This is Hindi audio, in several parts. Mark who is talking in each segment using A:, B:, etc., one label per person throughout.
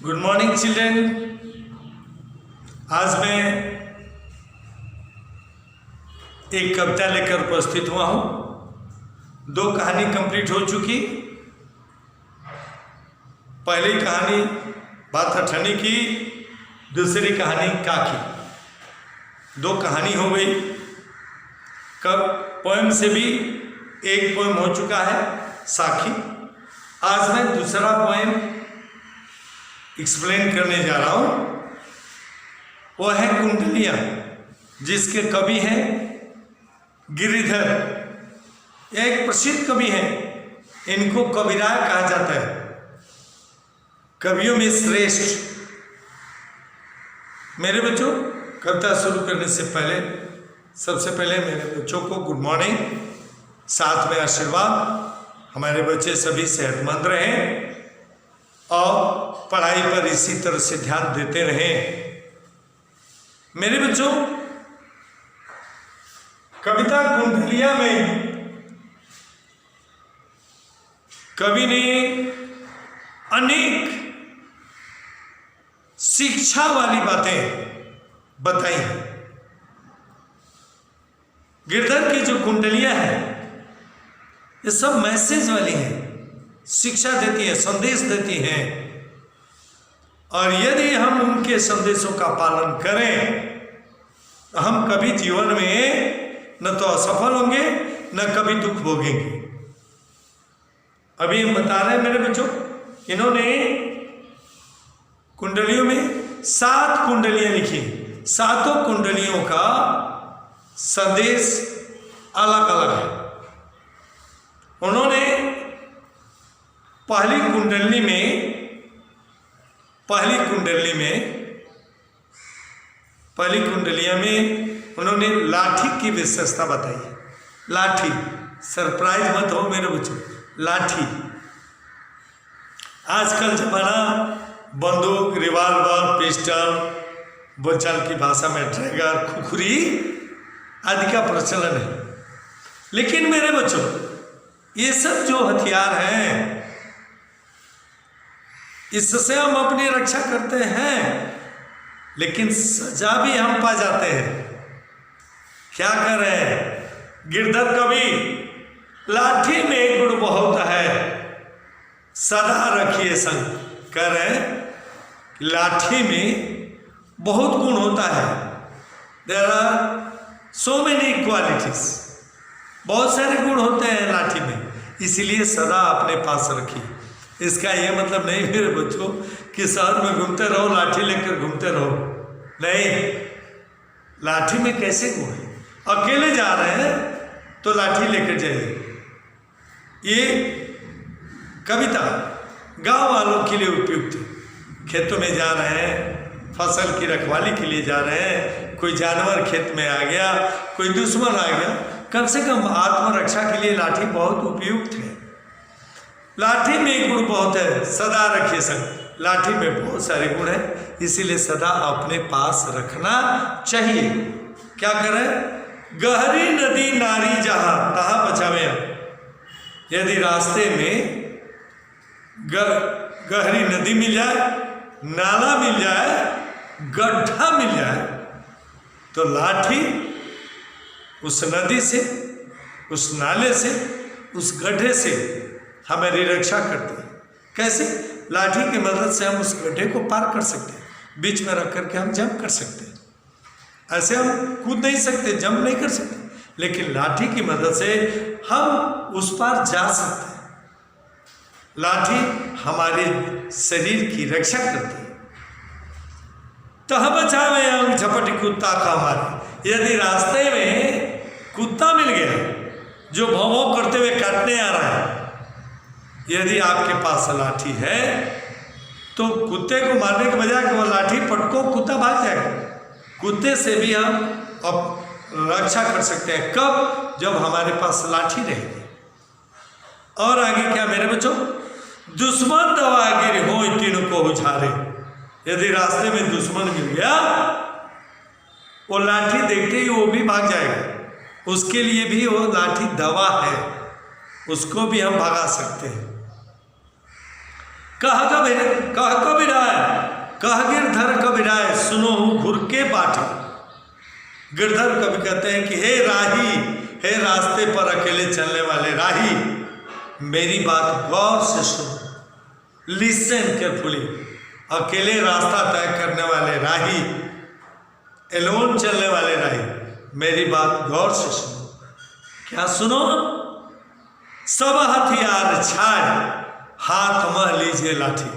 A: Good morning children. आज मैं एक कविता लेकर उपस्थित हुआ हूँ। 2 कहानी कंप्लीट हो चुकी। पहली कहानी बात ठनी की, दूसरी कहानी का की। 2 कहानी हो गई। पोएम से भी एक पोएम हो चुका है, साखी। आज मैं दूसरा पोएम एक्सप्लेन करने जा रहा हूँ। वो है कुंडलियाँ, जिसके कवि हैं गिरिधर। यह एक प्रसिद्ध कवि हैं। इनको कविराय कहा जाता है, कवियों में श्रेष्ठ। मेरे बच्चों, कविता शुरू करने से पहले सबसे पहले मेरे बच्चों को गुड मॉर्निंग, साथ में आशीर्वाद। हमारे बच्चे सभी सेहतमंद रहें और पढ़ाई पर इसी तरह से ध्यान देते रहें। मेरे बच्चों, कविता कुंडलियाँ में कवि ने अनेक शिक्षा वाली बातें बताई हैं। गिरधर की जो कुंडलियाँ हैं, ये सब मैसेज वाली हैं, शिक्षा देती है, संदेश देती हैं। और यदि हम उनके संदेशों का पालन करें तो हम कभी जीवन में न तो असफल होंगे न कभी दुख भोगेंगे। अभी हम बता रहे हैं मेरे बच्चों, इन्होंने कुंडलियों में 7 कुंडलियां लिखी। 7 कुंडलियों का संदेश अलग अलग है। उन्होंने पहली कुंडलिया में उन्होंने लाठी की विशेषता बताई। लाठी, सरप्राइज मत हो मेरे बच्चों, लाठी। आजकल जमाना बंदूक, रिवॉल्वर, पिस्टल, बोलचाल की भाषा में ट्रैगर, खुखरी आदि का प्रचलन है। लेकिन मेरे बच्चों, ये सब जो हथियार हैं, इससे हम अपनी रक्षा करते हैं, लेकिन सजा भी हम पा जाते हैं। क्या कर रहे हैं गिरधर कवि? लाठी में एक गुण बहुत है, सदा रखिए संग। कह रहे हैं लाठी में बहुत गुण होता है। There are so many qualities, बहुत सारे गुण होते हैं लाठी में, इसलिए सदा अपने पास रखिए। इसका यह मतलब नहीं मेरे बच्चों कि शहर में घूमते रहो, लाठी लेकर घूमते रहो। नहीं, लाठी में कैसे गुण है? अकेले जा रहे हैं तो लाठी लेकर जाइए। ये कविता गांव वालों के लिए उपयुक्त है। खेतों में जा रहे हैं, फसल की रखवाली के लिए जा रहे हैं, कोई जानवर खेत में आ गया, कोई दुश्मन आ गया, कम से कम आत्मरक्षा के लिए लाठी बहुत उपयुक्त है। लाठी में एक गुण बहुत है, सदा रखिए संग। लाठी में बहुत सारे गुण हैं, इसीलिए सदा अपने पास रखना चाहिए। क्या करें? गहरी नदी नारी जहां तहां बचावे। यदि रास्ते में गहरी नदी मिल जाए, नाला मिल जाए, गड्ढा मिल जाए, तो लाठी उस नदी से, उस नाले से, उस गड्ढे से हमारी रक्षा करती है। कैसे? लाठी की मदद से हम उस गड्ढे को पार कर सकते हैं, बीच में रख करके हम जंप कर सकते हैं। ऐसे हम कूद नहीं सकते, जंप नहीं कर सकते, लेकिन लाठी की मदद से हम उस पार जा सकते हैं। लाठी हमारे शरीर की रक्षा करती है। तह बचावे अंग झपटी कुत्ता का हमारे। यदि रास्ते में कुत्ता मिल गया जो भौं करते हुए काटने आ रहा है, यदि आपके पास लाठी है तो कुत्ते को मारने के बजाय कि वो लाठी पटको, कुत्ता भाग जाएगा। कुत्ते से भी हम अब रक्षा कर सकते हैं। कब? जब हमारे पास लाठी रहेगी। और आगे क्या मेरे बच्चों? दुश्मन दवागिर हो तीनों को उछारे। यदि रास्ते में दुश्मन मिल गया, वो लाठी देखते ही वो भी भाग जाएगा। उसके लिए भी वो लाठी दवा है, उसको भी हम भगा सकते हैं। कह कबीराय, कह गिरधर कबीराय, सुनो घुर के बाटे। गिरधर कवि कहते हैं कि हे राही, हे रास्ते पर अकेले चलने वाले राही, मेरी बात गौर से सुनो, लिसन केयरफुली। अकेले रास्ता तय करने वाले राही, एलोन चलने वाले राही, मेरी बात गौर से सुनो। क्या सुनो? सब हथियार छाड़, हाथ मह लीजिए लाठी।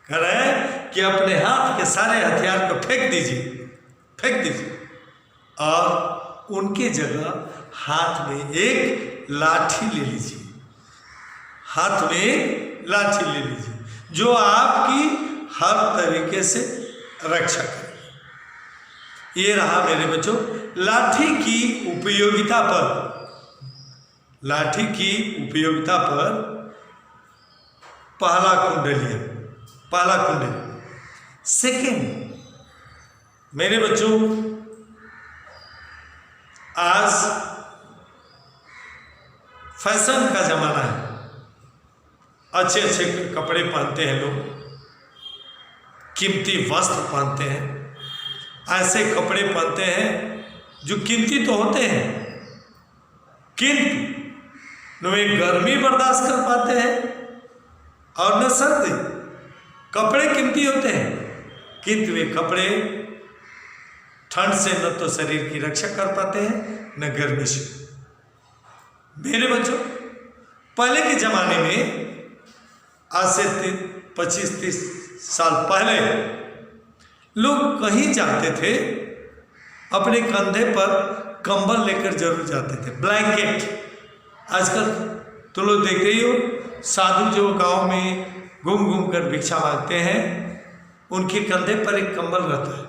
A: कह रहे हैं कि अपने हाथ के सारे हथियार को फेंक दीजिए, फेंक दीजिए, और उनके जगह हाथ में एक लाठी ले लीजिए, हाथ में एक लाठी ले लीजिए जो आपकी हर तरीके से रक्षा करे। ये रहा मेरे बच्चों लाठी की उपयोगिता पर, लाठी की उपयोगिता पर पहला कुंडली है, पहला कुंडली। सेकेंड मेरे बच्चों, आज फैशन का जमाना है, अच्छे अच्छे कपड़े पहनते हैं लोग, कीमती वस्त्र पहनते हैं, ऐसे कपड़े पहनते हैं जो कीमती तो होते हैं, किंतु न वे गर्मी बर्दाश्त कर पाते हैं और न सर्दी। कपड़े कीमती होते हैं किंतु वे कपड़े ठंड से न तो शरीर की रक्षा कर पाते हैं न गर्मी से। मेरे बच्चों पहले के जमाने में, आज से 25-30 साल पहले, लोग कहीं जाते थे अपने कंधे पर कंबल लेकर जरूर जाते थे, ब्लैंकेट। आजकल तो लोग देखते ही हो, साधु जो गांव में घूम घूम कर भिक्षा मांगते हैं, उनके कंधे पर एक कंबल रहता है।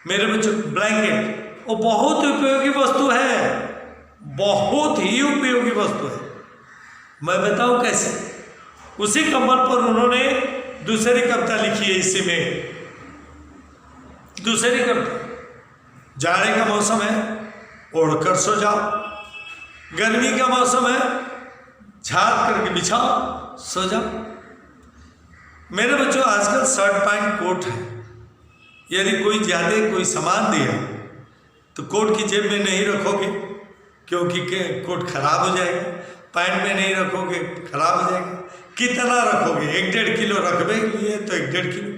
A: मेरे बच्चों ब्लैंकेट वो बहुत उपयोगी वस्तु है, बहुत ही उपयोगी वस्तु है। मैं बताऊं कैसे। उसी कंबल पर उन्होंने दूसरी कविता लिखी है, इसी में दूसरी कविता। जाड़े का मौसम है, ओढ़कर सो जाओ, गर्मी का मौसम है, झाड़ करके बिछाओ, सो जाओ। मेरे बच्चों आजकल शर्ट पैंट कोट है, यदि कोई ज़्यादा कोई सामान दिया तो कोट की जेब में नहीं रखोगे क्योंकि कोट खराब हो जाएगा, पैंट में नहीं रखोगे खराब हो जाएगा। कितना रखोगे? 1-1.5 किलो रखबे लिए तो 1-1.5 किलो।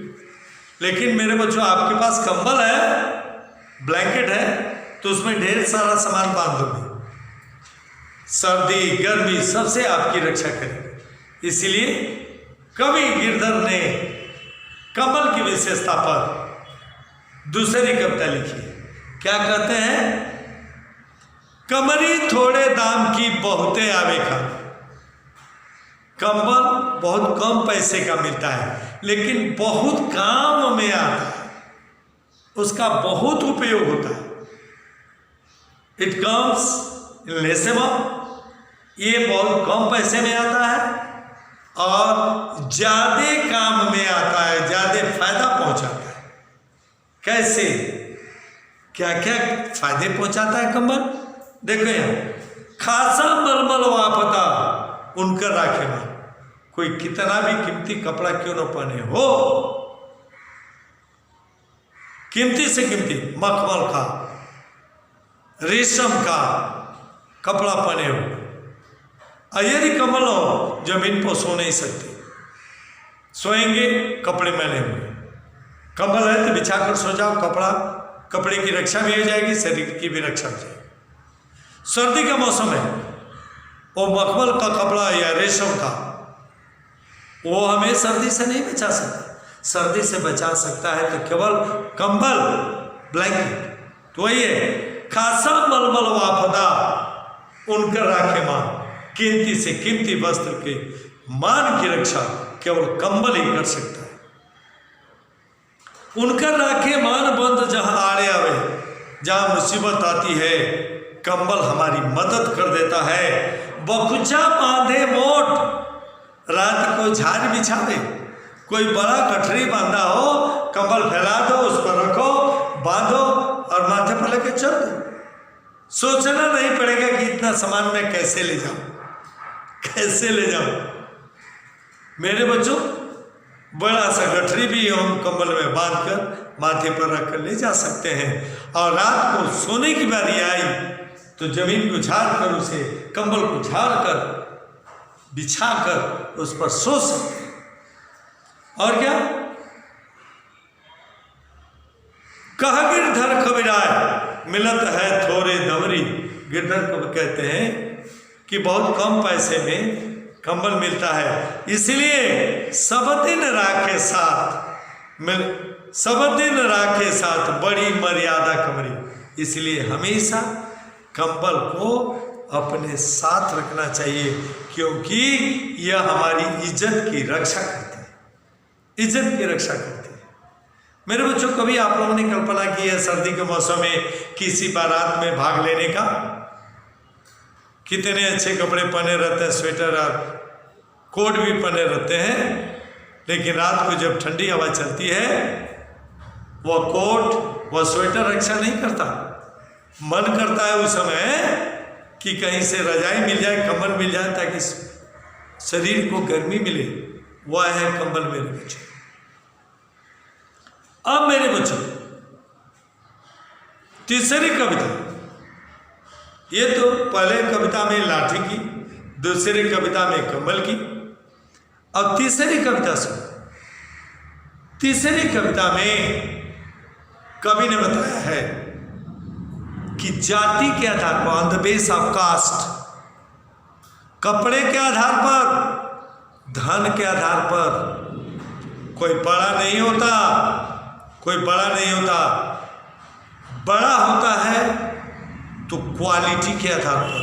A: लेकिन मेरे बच्चों आपके पास कंबल है, ब्लैंकेट है, तो उसमें ढेर सारा सामान बांध दोगे, सर्दी गर्मी सबसे आपकी रक्षा करेगी। इसलिए कवि गिरधर ने कंबल की विशेषता पर दूसरी कविता लिखी। क्या कहते हैं? कमरी थोड़े दाम की बहुते आवे का। कंबल बहुत कम पैसे का मिलता है लेकिन बहुत काम में आता है, उसका बहुत उपयोग होता है। It comes in less amount, ये बहुत कम पैसे में आता है और ज्यादा काम में आता है, ज्यादा फायदा पहुंचाता है। कैसे? क्या क्या फायदे पहुंचाता है कंबल? देखो यहाँ, खासा मलमल वापता उनकर राखे में। कोई कितना भी कीमती कपड़ा क्यों न पहने हो, कीमती से कीमती मखमल का, रेशम का कपड़ा पहने हो, यदि कंबल हो जमीन पर सो नहीं सकते, सोएंगे कपड़े मैले हुए। कंबल है तो बिछाकर सो जाओ, कपड़े की रक्षा भी हो जाएगी, शरीर की भी रक्षा हो जाएगी। सर्दी का मौसम है, वो मखमल का कपड़ा या रेशम का, वो हमें सर्दी से नहीं बचा सकता। सर्दी से बचा सकता है तो केवल कंबल, ब्लैंकेट। तो वही है, खासा मलमल वाफदा उनकर राखे मान, कीमती से कीमती वस्त्र के मान की रक्षा केवल कंबल ही कर सकता है। उनकर राखे मान बंद जहां आड़े आवे, जहां मुसीबत आती है कंबल हमारी मदद कर देता है। बकुचा बांधे मोट, रात को झाड़ बिछावे, कोई बड़ा गठरी बांधा हो, कंबल फैला दो, उस पर रखो, बांधो और माथे पर लेके चल दो। सोचना नहीं पड़ेगा कि इतना सामान मैं कैसे ले जाऊं, कैसे ले जाऊं। मेरे बच्चों, बड़ा सा गठरी भी हम कंबल में बांधकर माथे पर रखकर ले जा सकते हैं, और रात को सोने की बारी आई तो जमीन को झाड़ कर, उसे कंबल को झाड़ कर बिछा कर उस पर सो सकते हैं। और क्या, कह गिरधर कबीराय मिलत है थोड़े दवरी। गिरधर को कहते हैं कि बहुत कम पैसे में कंबल मिलता है, इसलिए सब दिन राखे साथ सब दिन राखे साथ बड़ी मर्यादा कमरी। इसलिए हमेशा कंबल को अपने साथ रखना चाहिए, क्योंकि यह हमारी इज्जत की रक्षा करती है, इज्जत की रक्षा करती है। मेरे बच्चों, कभी आप लोगों ने कल्पना की है सर्दी के मौसम में किसी बारात में भाग लेने का? कितने अच्छे कपड़े पहने रहते हैं, स्वेटर और कोट भी पहने रहते हैं, लेकिन रात को जब ठंडी हवा चलती है वह कोट वह स्वेटर रक्षा नहीं करता। मन करता है उस समय कि कहीं से रजाई मिल जाए, कंबल मिल जाए, ताकि शरीर को गर्मी मिले। वह है कंबल मेरे बच्चों। अब मेरे बच्चों, तीसरी कविता, ये तो पहले कविता में लाठी की, दूसरी कविता में कंबल की, अब तीसरी कविता सुनो। तीसरी कविता में कवि ने बताया है कि जाति के आधार पर, on the base of caste, कपड़े के आधार पर, धन के आधार पर कोई बड़ा नहीं होता, कोई बड़ा नहीं होता। बड़ा होता है तो क्वालिटी के आधार पर,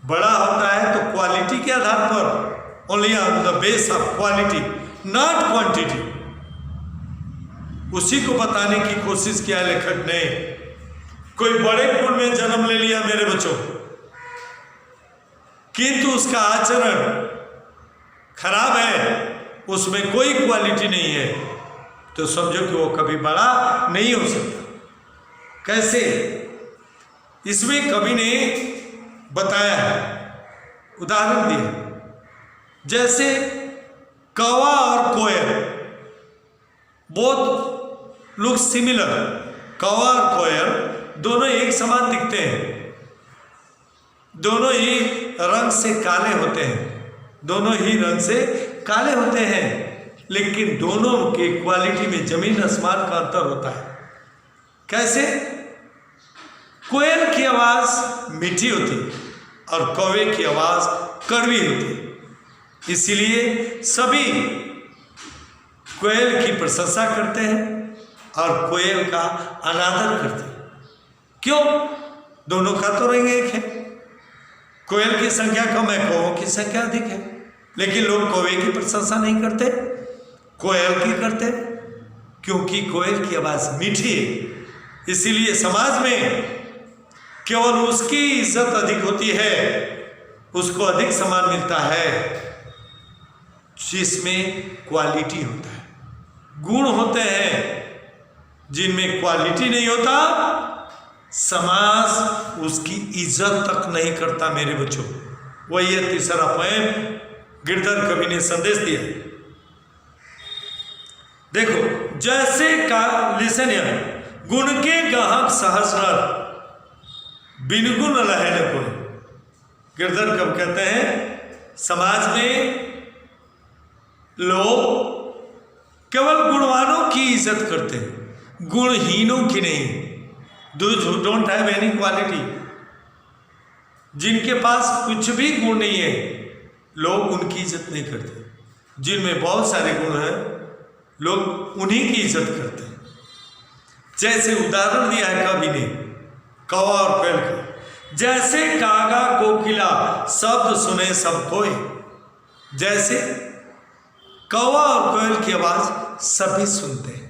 A: बड़ा होता है तो क्वालिटी के आधार पर, only on the base of quality not quantity. उसी को बताने की कोशिश किया लेखक ने। कोई बड़े कुल में जन्म ले लिया मेरे बच्चों, किंतु उसका आचरण खराब है, उसमें कोई क्वालिटी नहीं है, तो समझो कि वो कभी बड़ा नहीं हो सकता। कैसे? इसमें कवि ने बताया है, उदाहरण दिया, जैसे कौवा और कोयल, बोथ लुक सिमिलर। कौवा और कोयल दोनों एक समान दिखते हैं, दोनों ही रंग से काले होते हैं, दोनों ही रंग से काले होते हैं, लेकिन दोनों के क्वालिटी में जमीन आसमान का अंतर होता है। कैसे? कोयल की आवाज मीठी होती और कौवे की आवाज कड़वी होती, इसीलिए सभी कोयल की प्रशंसा करते हैं और कोयल का अनादर करते हैं। क्यों? दोनों का तो रंग एक है। कोयल की संख्या कम है, कौवों की संख्या अधिक है, लेकिन लोग कौवे की प्रशंसा नहीं करते, कोयल की करते, क्योंकि कोयल की आवाज मीठी है। इसीलिए समाज में केवल उसकी इज्जत अधिक होती है, उसको अधिक सम्मान मिलता है जिसमें क्वालिटी होता है, गुण होते हैं। जिनमें क्वालिटी नहीं होता, समाज उसकी इज्जत तक नहीं करता मेरे बच्चों। वही है तीसरा पोएम गिरधर कवि ने संदेश दिया। देखो, जैसे का लिसन है, गुण के गाहक सहस नर, बिन गुण लहे न कोई। गिरधर कवि कहते हैं समाज में लोग केवल गुणवानों की इज्जत करते हैं, गुणहीनों की नहीं। Those who don't have any quality, जिनके पास कुछ भी गुण नहीं है, लोग उनकी इज्जत नहीं करते। जिनमें बहुत सारे गुण हैं, लोग उन्हीं की इज्जत करते हैं। जैसे उदाहरण दिया है कवि ने कौवा और कोयल का। जैसे कागा कोकिला शब्द सुने सब कोई, जैसे कौवा और कोयल की आवाज सभी सुनते हैं,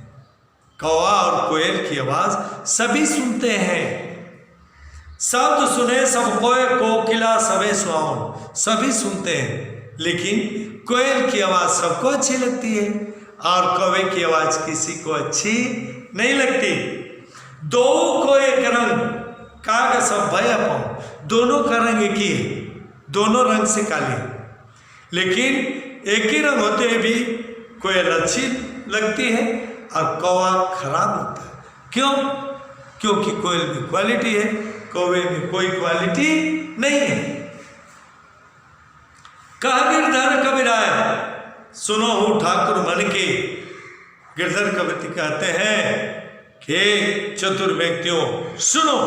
A: कौवा और कोयल की आवाज सभी सुनते हैं। शब्द सुने सब कोय कोकिला सबे सुहावन, सभी सुनते हैं, लेकिन कोयल की आवाज सबको अच्छी लगती है और कौवे की आवाज किसी को अच्छी नहीं लगती। दो को एक रंग काग सब भय पाओ, दोनों का रंग एक ही है, दोनों रंग से काले, लेकिन एक ही रंग होते हुए भी कोयल अच्छी लगती है और कौवा खराब होता है। क्यों? क्योंकि कोयल में क्वालिटी है, कौवे में कोई क्वालिटी नहीं है। कहा गिरधर कबीराय सुनो हूँ ठाकुर मन के। गिरधर कवि कहते हैं कि चतुर व्यक्तियों सुनो,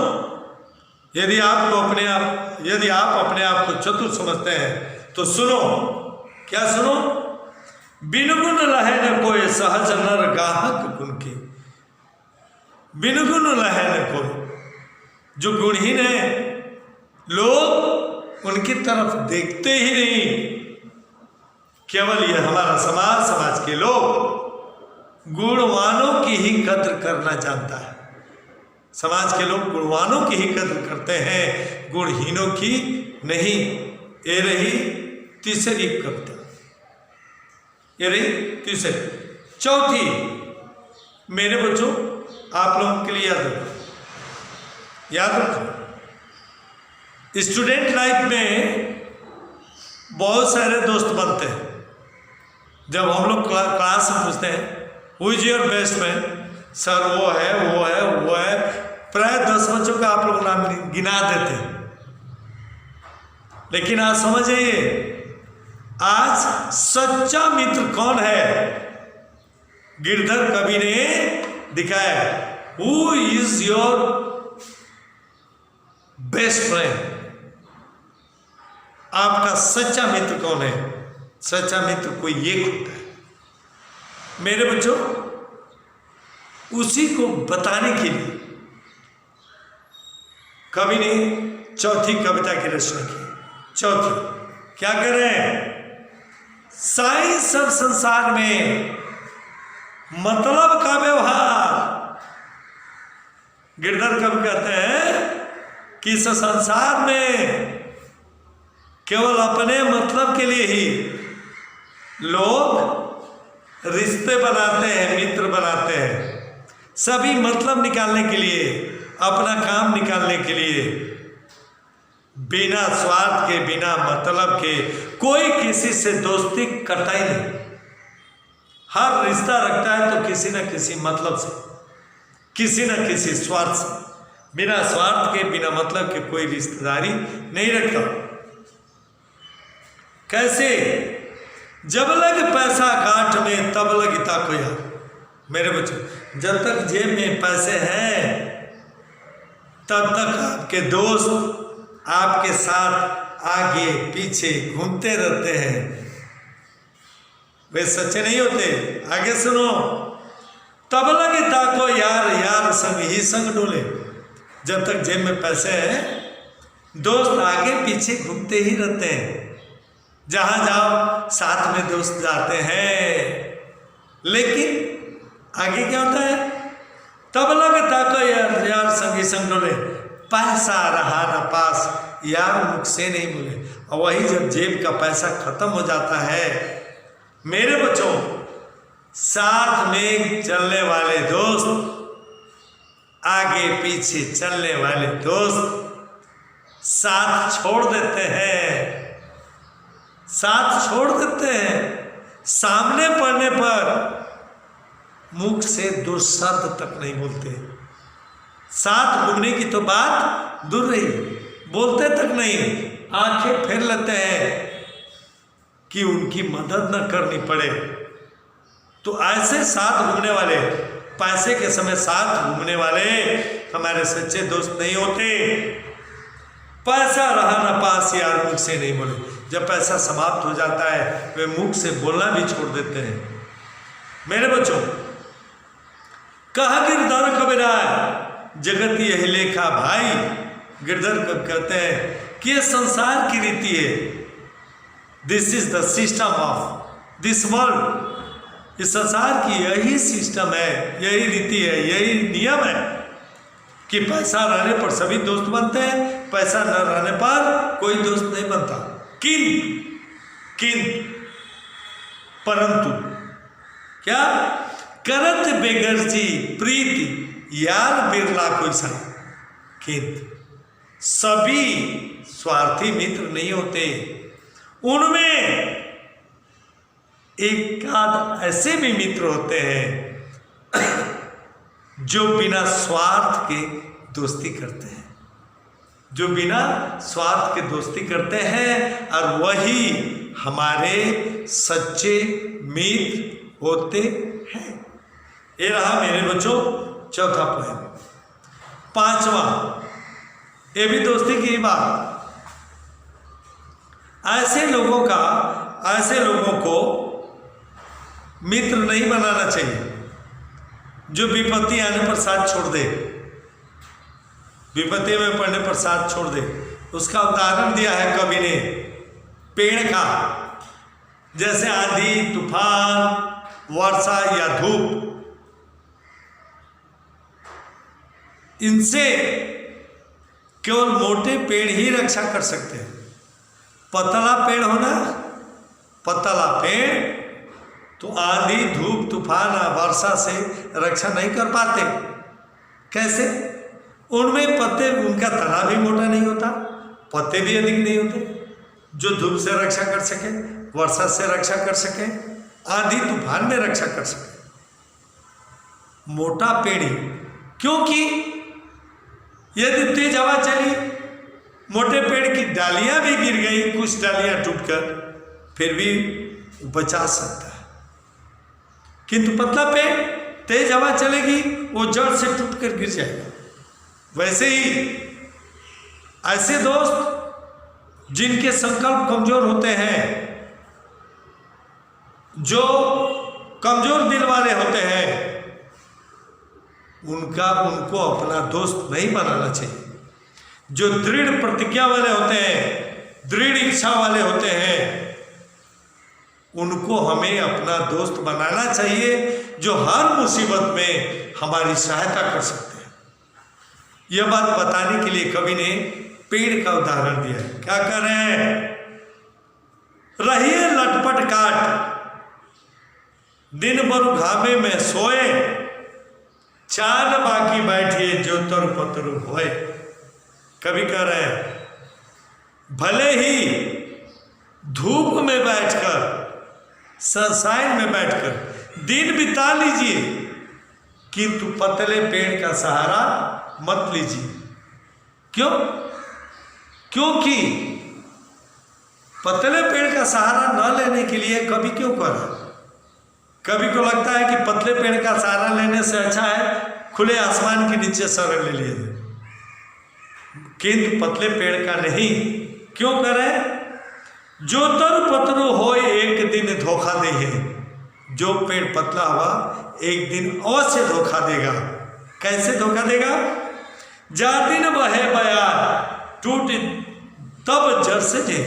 A: यदि आप अपने आप को चतुर समझते हैं तो सुनो। क्या सुनो? बिनु गुण लहे न कोई सहज नर गाहक गुण के। बिनु गुण लहे न कोई, जो गुणहीन है लोग उनकी तरफ देखते ही नहीं। केवल यह हमारा समाज के लोग गुणवानों की ही कद्र करना जानता है। समाज के लोग गुणवानों की ही कद्र करते हैं, गुणहीनों की नहीं। ये रही तीसरी कविता, ये रही तीसरी। चौथी मेरे बच्चों आप लोगों के लिए याद रखो, स्टूडेंट लाइफ में बहुत सारे दोस्त बनते हैं। जब हम लोग क्लास में पूछते हैं who is your best friend, sir वो है, प्राय 10 बच्चों का आप लोग नाम गिना देते हैं। लेकिन आज समझिए, आज सच्चा मित्र कौन है? गिरधर कवि ने दिखाया who is your best friend. आपका सच्चा मित्र कौन है? सच्चा मित्र कोई एक होता है मेरे बच्चों। उसी को बताने के लिए कवि ने चौथी कविता की रचना की। चौथी क्या कर रहे हैं? साइंस और संसार में मतलब का व्यवहार। गिरधर कवि कहते हैं कि इस संसार में केवल अपने मतलब के लिए ही लोग रिश्ते बनाते हैं, मित्र बनाते हैं। सभी मतलब निकालने के लिए, अपना काम निकालने के लिए, बिना स्वार्थ के, बिना मतलब के कोई किसी से दोस्ती करता ही नहीं। हर रिश्ता रखता है तो किसी न किसी मतलब से, किसी न किसी स्वार्थ से। बिना स्वार्थ के, बिना मतलब के कोई रिश्तेदारी नहीं रखता। कैसे? जब लग पैसा गांठ में तब लग ताको यार। मेरे बच्चों, जब तक जेब में पैसे हैं तब तक आपके दोस्त आपके साथ आगे पीछे घूमते रहते हैं। वे सच्चे नहीं होते। आगे सुनो, तब लगे ताको यार, यार संग ही संग डोले। जब तक जेब में पैसे हैं दोस्त आगे पीछे घूमते ही रहते हैं। जहां जाओ साथ में दोस्त जाते हैं। लेकिन आगे क्या होता है? तब लगता को यार, यार संगी संग डोले। पैसा रहा ना पास, यार मुख से नहीं बोले। और वही जब जेब का पैसा खत्म हो जाता है मेरे बच्चों, साथ में चलने वाले दोस्त, आगे पीछे चलने वाले दोस्त साथ छोड़ देते हैं। साथ छोड़ देते हैं। सामने पड़ने पर मुख से दो शब्द तक नहीं बोलते। साथ घूमने की तो बात दूर रही, बोलते तक नहीं। आंखें फेर लेते हैं कि उनकी मदद न करनी पड़े। तो ऐसे साथ घूमने वाले, पैसे के समय साथ घूमने वाले हमारे सच्चे दोस्त नहीं होते। पैसा रहा ना पास, यार मुख से नहीं बोले। जब पैसा समाप्त हो जाता है वे मुख से बोलना भी छोड़ देते हैं। मेरे बच्चों, कहा गिरधर कबीराय जगत यही लेखा भाई। गिरधर कब कहते हैं कि यह संसार की रीति है। This is the system of this world. इस संसार की यही सिस्टम है, यही रीति है, यही नियम है कि पैसा रहने पर सभी दोस्त बनते हैं, पैसा न रहने पर कोई दोस्त नहीं बनता। किंतु परंतु क्या करत बेगरजी प्रीति यार बिरला कोई सा। किंतु सभी स्वार्थी मित्र नहीं होते। उनमें एक आध ऐसे भी मित्र होते हैं जो बिना स्वार्थ के दोस्ती करते हैं, जो बिना स्वार्थ के दोस्ती करते हैं, और वही हमारे सच्चे मित्र होते हैं। ये रहा मेरे बच्चों चौथा पॉइंट। पांचवा, ये भी दोस्ती की बात। ऐसे लोगों को मित्र नहीं बनाना चाहिए जो विपत्ति आने पर साथ छोड़ दे, विपत्ति में पड़ने पर साथ छोड़ दे। उसका उदाहरण दिया है कवि ने पेड़ का, जैसे आंधी, तूफान, वर्षा या धूप, इनसे केवल मोटे पेड़ ही रक्षा कर सकते हैं। पतला पेड़ तो आंधी, धूप, तूफान, वर्षा से रक्षा नहीं कर पाते। कैसे? उनमें पत्ते, उनका तना भी मोटा नहीं होता, पत्ते भी अधिक नहीं होते जो धूप से रक्षा कर सके, वर्षा से रक्षा कर सके, आंधी तूफान में रक्षा कर सके। मोटा पेड़ ही, क्योंकि यदि तेज हवा चली, मोटे पेड़ की डालियां भी गिर गई, कुछ डालियां टूटकर, फिर भी बचा सकता है। किंतु पतला पेड़, तेज हवा चलेगी, वो जड़ से टूटकर गिर जाएगा। वैसे ही ऐसे दोस्त जिनके संकल्प कमजोर होते हैं, जो कमजोर दिल वाले होते हैं, उनको अपना दोस्त नहीं बनाना चाहिए। जो दृढ़ प्रतिज्ञा वाले होते हैं, दृढ़ इच्छा वाले होते हैं, उनको हमें अपना दोस्त बनाना चाहिए, जो हर मुसीबत में हमारी सहायता कर सकते हैं। यह बात बताने के लिए कवि ने पेड़ का उदाहरण दिया है। क्या कर रहे हैं? रहिए लटपट काट, दिन भर घामे में सोए, चांद बाकी बैठिए जो तरु पतरु होए। कवि कह रहे हैं, भले ही धूप में बैठकर, सनसाइन में बैठकर दिन बिता लीजिए, किंतु पतले पेड़ का सहारा मत लीजिए। क्यों? क्योंकि पतले पेड़ का सहारा न लेने के लिए कवि क्यों कर रहा है? कवि को लगता है कि पतले पेड़ का सहारा लेने से अच्छा है खुले आसमान के नीचे शरण ले लिया जाए, किंतु पतले पेड़ का नहीं। क्यों करें? जो तरु पतरु होए एक दिन धोखा दे है। जो पेड़ पतला हुआ एक दिन अवश्य धोखा देगा। कैसे धोखा देगा? जा दिन बहे बयार टूट तब जड़ से जे,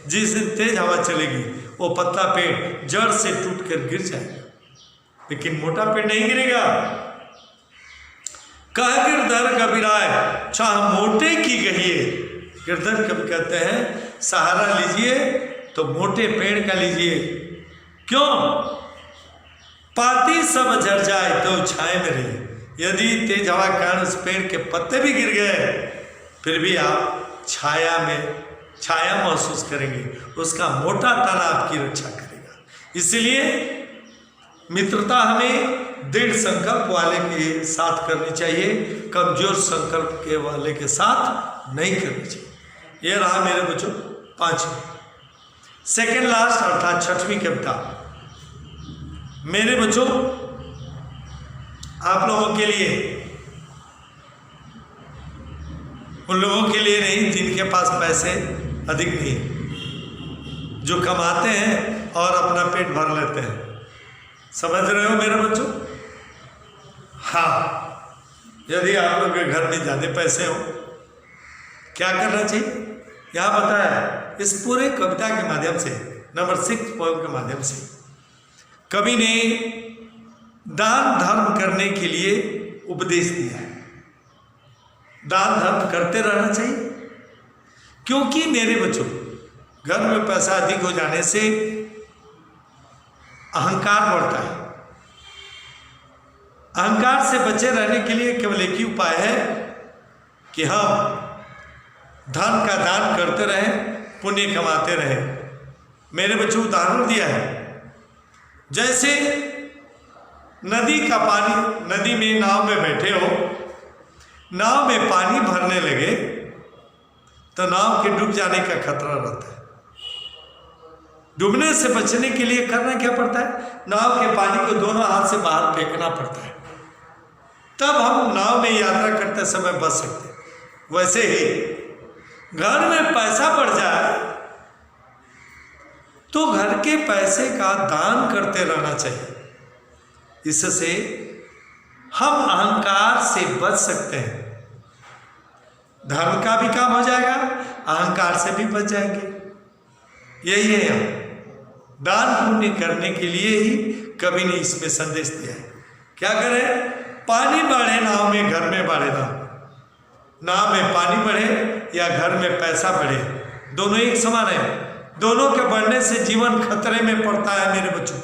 A: जिस दिन तेज हवा चलेगी वो पतला पेड़ जड़ से टूटकर गिर जाएगा, लेकिन मोटा पेड़ नहीं गिरेगा। कह गिरधर कबीराय चाह मोटे की गहिए। गिरधर कवि कहते हैं सहारा लीजिए तो मोटे पेड़ का लीजिए। क्यों? पाती सब झड़ जाए तो छाए में रहिए। यदि तेज हवा के कारण उस पेड़ के पत्ते भी गिर गए, फिर भी आप छाया महसूस करेंगे, उसका मोटा तना आपकी रक्षा करेगा। इसलिए मित्रता हमें दृढ़ संकल्प वाले के साथ करनी चाहिए, कमजोर संकल्प के वाले के साथ नहीं करनी चाहिए। यह रहा मेरे बच्चों पांचवी, सेकेंड लास्ट अर्थात छठवीं कविता। मेरे बच्चों आप लोगों के लिए, उन लोगों के लिए नहीं जिनके पास पैसे अधिक नहीं, जो कमाते हैं और अपना पेट भर लेते हैं। समझ रहे हो मेरे बच्चों? हाँ, यदि आप लोग के घर में ज़्यादा पैसे हो, क्या करना चाहिए? यहाँ बताया इस पूरे कविता के माध्यम से, नंबर 6 पोएम के माध्यम से कवि ने दान धर्म करने के लिए उपदेश दिया है। दान धर्म करते रहना चाहिए, क्योंकि मेरे बच्चों घर में पैसा अधिक हो जाने से अहंकार बढ़ता है। अहंकार से बचे रहने के लिए केवल एक ही उपाय है कि हम धन का दान करते रहें, पुण्य कमाते रहें। मेरे बच्चों उदाहरण दिया है, जैसे नदी का पानी, नदी में नाव में बैठे हो, नाव में पानी भरने लगे तो नाव के डूब जाने का खतरा रहता है। डूबने से बचने के लिए करना क्या पड़ता है? नाव के पानी को दोनों हाथ से बाहर फेंकना पड़ता है, तब हम नाव में यात्रा करते समय बच सकते हैं। वैसे ही घर में पैसा बढ़ जाए तो घर के पैसे का दान करते रहना चाहिए। इससे हम अहंकार से बच सकते हैं। धर्म का भी काम हो जाएगा, अहंकार से भी बच जाएंगे। यही है हम दान पुण्य करने के लिए ही कभी ने इसमें संदेश दिया है। क्या करें? पानी बढ़े नाव में, घर में बढ़े नाव में पानी बढ़े या घर में पैसा बढ़े, दोनों एक समान है। दोनों के बढ़ने से जीवन खतरे में पड़ता है मेरे बच्चों।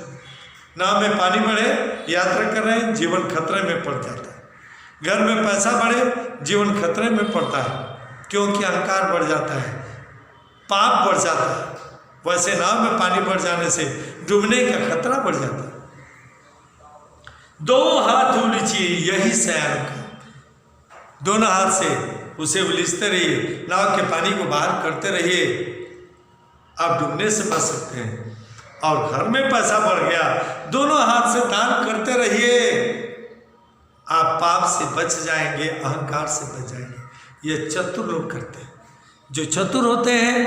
A: नाव में पानी बढ़े, यात्रा कर रहे हैं, जीवन खतरे में पड़ जाता है। घर में पैसा बढ़े, जीवन खतरे में पड़ता है, क्योंकि अहंकार बढ़ जाता है, पाप बढ़ जाता है। वैसे नाव में पानी बढ़ जाने से डूबने का खतरा बढ़ जाता है। दो हाथ उलीचिए, यही सयान का। दोनों हाथ से उसे उलीचते रहिए, नाव के पानी को बाहर करते रहिए, आप डूबने से बच सकते हैं। और घर में पैसा बढ़ गया, दोनों हाथ से दान करते रहिए, आप पाप से बच जाएंगे, अहंकार से बच जाएंगे। ये चतुर लोग करते हैं। जो चतुर होते हैं,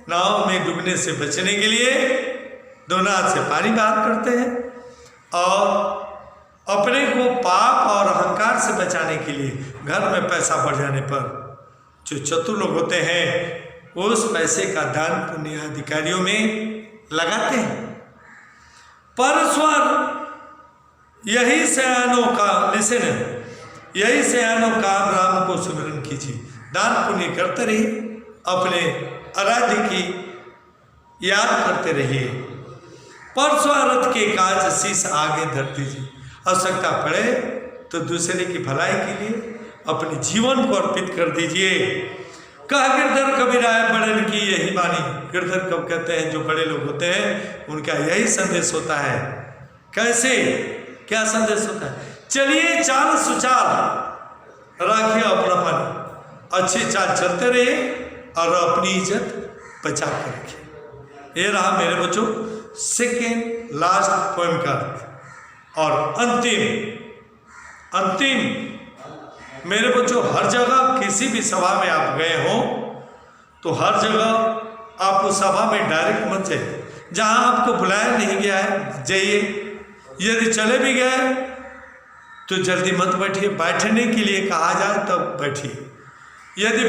A: नाव में डूबने से बचने के लिए दोनों हाथ से पानी बाहर करते हैं और अपने को पाप और अहंकार से बचाने के लिए घर में पैसा बढ़ जाने पर जो चतुर लोग होते हैं उस पैसे का दान पुण्य अधिकारियों में लगाते हैं। परस्पर यही सयानों का लिसन है, यही सयानों का राम को सुमिरन कीजिए। दान पुण्य करते रहिए, अपने आराध्य की याद करते रहिए। परस्वार्थ के काज शीश आगे धर दीजिए। आवश्यकता पड़े तो दूसरे की भलाई के लिए अपने जीवन को अर्पित कर दीजिए। कहा गिरधर कबीर आए बड़न की यही बानी। गिरधर कब कहते हैं, जो बड़े लोग होते हैं उनका यही संदेश होता है। कैसे, क्या संदेश होता है? चलिए चाल सुचाल राखिए अपना पानी, अच्छी चाल चलते रहिए और अपनी इज्जत बचा कर रखिए। ये रहा मेरे बच्चों सेकेंड लास्ट पोएम का। और अंतिम मेरे बच्चों, हर जगह किसी भी सभा में आप गए हो तो हर जगह आप उस सभा में डायरेक्ट मत जाइए। जहाँ आपको बुलाया नहीं गया है जाइए। यदि चले भी गए तो जल्दी मत बैठिए, बैठने के लिए कहा जाए तब बैठिए। यदि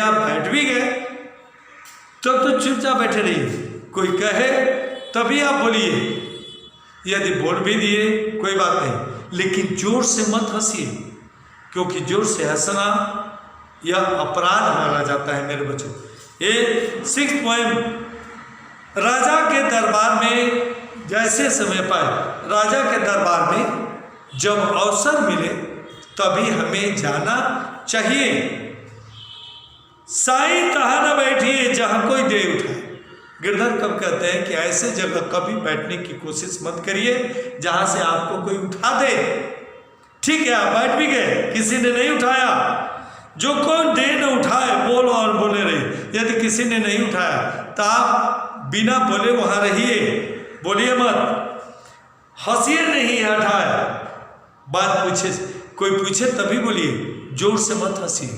A: आप बैठ भी गए तब तो चुपचाप बैठे रहिए। कोई कहे तभी आप बोलिए, यदि बोल भी दिए कोई बात नहीं, लेकिन जोर से मत हंसिए, क्योंकि जोर से हंसना यह अपराध माना जाता है मेरे बच्चों। ये 6th पोएम। राजा के दरबार में जैसे समय पाए, राजा के दरबार में जब अवसर मिले तभी हमें जाना चाहिए। साईं तहाँ न बैठिए जहाँ कोई दे उठाए। गिरधर कब कहते हैं कि ऐसे जगह कभी बैठने की कोशिश मत करिए जहाँ से आपको कोई उठा दे। ठीक है, आप बैठ भी गए, किसी ने नहीं उठाया, जो कौन दे न उठाए बोल और बोले रहे। यदि किसी ने नहीं उठाया तो आप बिना बोले वहाँ रहिए, बोलिए मत, हंसिए नहीं, हटाए बात पूछे, कोई पूछे तभी बोलिए, जोर से मत हंसिए,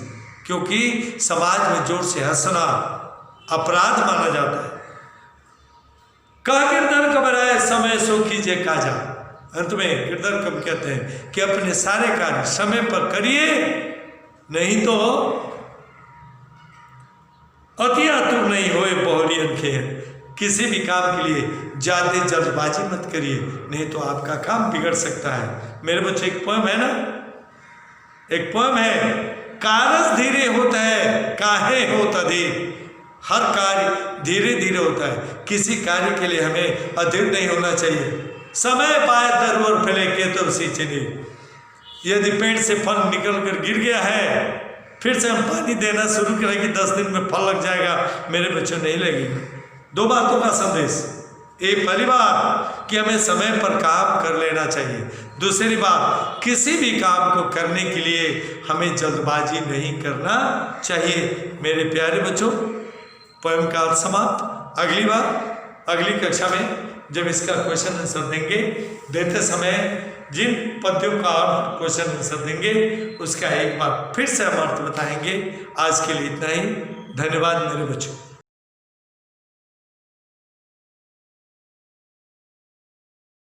A: क्योंकि समाज में जोर से हंसना अपराध माना जाता है। कहा गिरधर कब आए समय सो कीजिए काजा। अंत में गिरधर कब कहते हैं कि अपने सारे कार्य समय पर करिए, नहीं तो अति आतुर नहीं होए बहुरियन खेर। किसी भी काम के लिए ज्यादा जल्दबाजी मत करिए, नहीं तो आपका काम बिगड़ सकता है। मेरे बच्चे एक पोएम है ना, एक पोएम है, कारज धीरे होता है काहे होता धीर। हर कार्य धीरे धीरे होता है, किसी कार्य के लिए हमें अधीर नहीं होना चाहिए। समय पाए तरवर फैले के तो सींचे नहीं। यदि पेड़ से फल निकल कर गिर गया है, फिर से हम पानी देना शुरू करेंगे, 10 दिन में फल लग जाएगा, मेरे बच्चों नहीं लगेगा। 2 बातों का संदेश, ये पहली बात कि हमें समय पर काम कर लेना चाहिए। दूसरी बात, किसी भी काम को करने के लिए हमें जल्दबाजी नहीं करना चाहिए। मेरे प्यारे बच्चों, पोएम का अर्थ समाप्त। अगली बार अगली कक्षा में जब इसका क्वेश्चन आंसर देते समय जिन पद्यों का अर्थ क्वेश्चन आंसर देंगे उसका एक बार फिर से हम अर्थ बताएंगे। आज के लिए इतना ही। धन्यवाद मेरे बच्चों।